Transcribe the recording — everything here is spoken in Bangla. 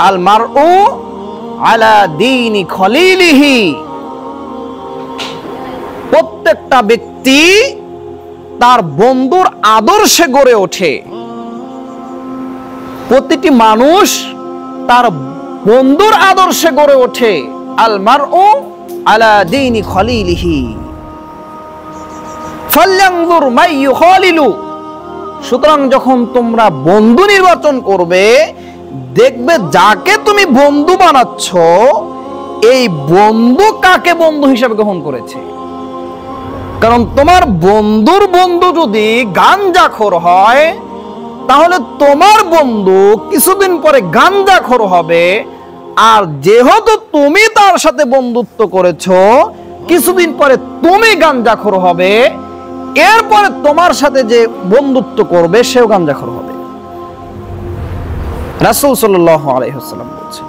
আল মারউ আলা দীনি খলিলিহি, প্রত্যেকটা ব্যক্তি তার বন্ধুর আদর্শে গড়ে ওঠে। প্রতিটি মানুষ তার বন্ধুর আদর্শে গড়ে ওঠে। আল মারউ আলা দীনি খলিলিহি ফালয়ানজুর মান ইউখালিলু। সুতরাং যখন তোমরা বন্ধু নির্বাচন করবে, দেখবে যাকে তুমি বন্ধু বানাচ্ছ এই বন্ধু কাকে বন্ধু হিসেবে গ্রহণ করেছে। কারণ তোমার বন্ধুর বন্ধু যদি গাঞ্জাখোর হয়, তাহলে তোমার বন্ধু কিছুদিন পরে গাঞ্জাখোর হবে। আর যেহেতু তুমি তার সাথে বন্ধুত্ব করেছো, কিছুদিন পরে তুমি গাঞ্জাখোর হবে, এরপরে তোমার সাথে যে বন্ধুত্ব করবে সেও গাঞ্জাখোর হবে। রাসূল সাল্লাল্লাহু আলাইহি ওয়াসাল্লাম বলছেন।